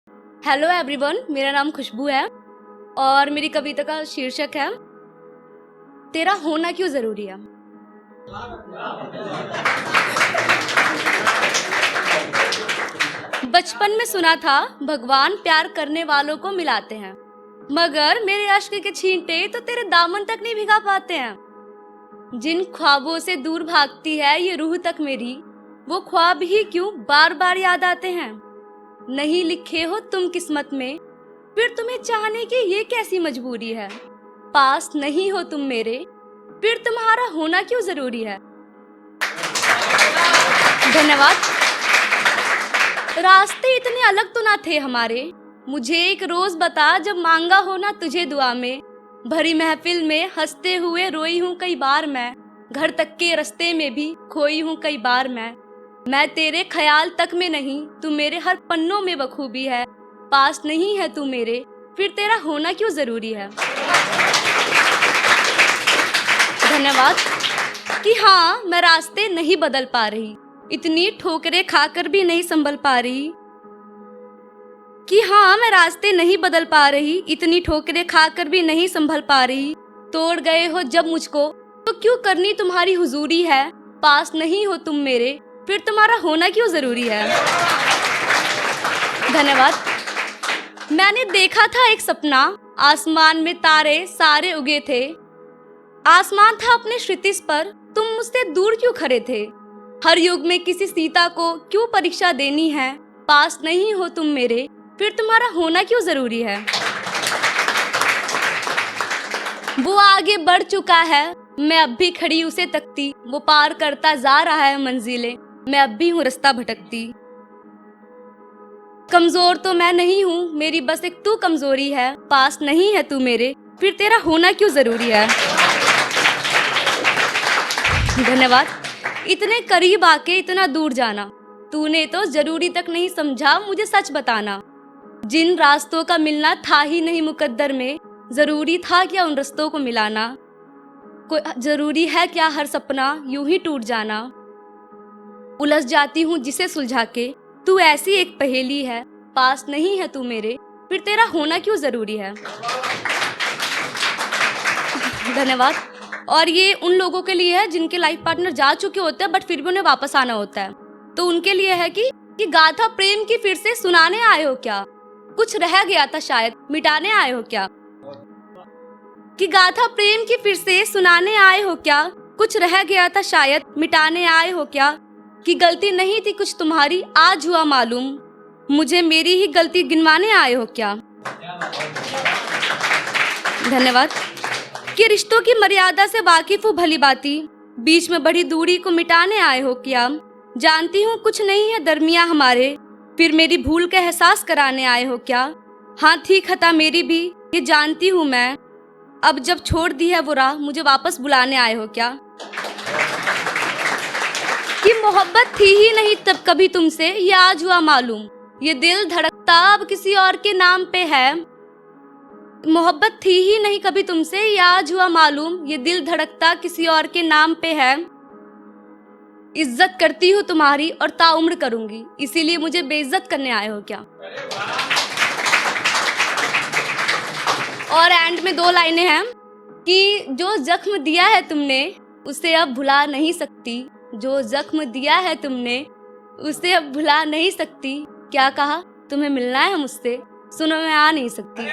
Hello everyone, मेरा नाम खुशबू है और मेरी कविता का शीर्षक है तेरा होना क्यों जरूरी है। बचपन में सुना था भगवान प्यार करने वालों को मिलाते हैं, मगर मेरे अश्क के छींटे तो तेरे दामन तक नहीं भिगा पाते हैं। जिन ख्वाबों से दूर भागती है ये रूह तक मेरी, वो ख्वाब ही क्यों बार बार याद आते हैं। नहीं लिखे हो तुम किस्मत में, फिर तुम्हें चाहने की ये कैसी मजबूरी है। पास नहीं हो तुम मेरे, फिर तुम्हारा होना क्यों जरूरी है। धन्यवाद। रास्ते इतने अलग तो ना थे हमारे, मुझे एक रोज बता जब मांगा हो ना तुझे दुआ में। भरी महफिल में हंसते हुए रोई हूँ कई बार मैं, घर तक के रास्ते में भी खोई हूँ कई बार मैं तेरे ख्याल तक में नहीं, तू मेरे हर पन्नों में बखूबी है। पास नहीं है तू मेरे, फिर तेरा होना क्यों जरूरी है। धन्यवाद। कि हाँ, मैं रास्ते नहीं बदल पा रही, इतनी ठोकरें खाकर भी नहीं संभल पा रही। कि हाँ, मैं रास्ते नहीं बदल पा रही, इतनी ठोकरें खाकर भी नहीं संभल पा रही। तोड़ गए हो जब मुझको तो क्यों करनी तुम्हारी हुजूरी है। पास नहीं हो तुम मेरे, फिर तुम्हारा होना क्यों जरूरी है। धन्यवाद। मैंने देखा था एक सपना, आसमान में तारे सारे उगे थे। आसमान था अपने क्षितिज पर, तुम मुझसे दूर क्यों खड़े थे। हर युग में किसी सीता को क्यों परीक्षा देनी है। पास नहीं हो तुम मेरे, फिर तुम्हारा होना क्यों जरूरी है। वो आगे बढ़ चुका है, मैं अब भी खड़ी उसे तकती। वो पार करता जा रहा है मंजिलें, मैं अब भी हूँ रास्ता भटकती। कमजोर तो मैं नहीं हूँ, मेरी बस एक तू कमजोरी है। पास नहीं है तू मेरे, फिर तेरा होना क्यों जरूरी है। धन्यवाद। इतने करीब आके इतना दूर जाना, तूने तो जरूरी तक नहीं समझा मुझे सच बताना। जिन रास्तों का मिलना था ही नहीं मुकद्दर में, जरूरी था क्या उन रास्तों को मिलाना। कोई जरूरी है क्या हर सपना यूं ही टूट जाना। उलझ जाती हूँ जिसे सुलझा के, तू ऐसी एक पहेली है। पास नहीं है तू मेरे, फिर तेरा होना क्यों जरूरी है। धन्यवाद। और ये उन लोगों के लिए है जिनके लाइफ पार्टनर जा चुके होते हैं बट फिर भी उन्हें वापस आना होता है, तो उनके लिए है कि गाथा प्रेम की फिर से सुनाने आए हो क्या। कुछ रह गया था शायद मिटाने आए हो क्या। कि गाथा प्रेम की फिर से सुनाने आए हो क्या। कुछ रह गया था शायद मिटाने आए हो क्या। कि गलती नहीं थी कुछ तुम्हारी आज हुआ मालूम, मुझे मेरी ही गलती गिनवाने आए हो क्या। धन्यवाद। कि रिश्तों की मर्यादा से वाकिफ हूँ भली बाती, बीच में बढ़ी दूरी को मिटाने आए हो क्या। जानती हूँ कुछ नहीं है दरमियां हमारे, फिर मेरी भूल का एहसास कराने आए हो क्या। हाँ थी खता मेरी भी ये जानती हूँ मैं, अब जब छोड़ दी है वो राह मुझे वापस बुलाने आए हो क्या। कि मोहब्बत थी ही नहीं तब कभी तुमसे ये आज हुआ मालूम, ये दिल धड़कता अब किसी और के नाम पे है। मोहब्बत थी ही नहीं कभी तुमसे ये आज हुआ मालूम, ये दिल धड़कता किसी और के नाम पे है। इज्जत करती हूँ तुम्हारी और ताउम्र करूंगी, इसीलिए मुझे बेइज्जत करने आए हो क्या। और एंड में 2 लाइनें हैं कि जो जख्म दिया है तुमने उसे अब भुला नहीं सकती। जो जख्म दिया है तुमने उसे अब भुला नहीं सकती। क्या कहा तुम्हें मिलना है मुझसे, सुनो मैं आ नहीं सकती।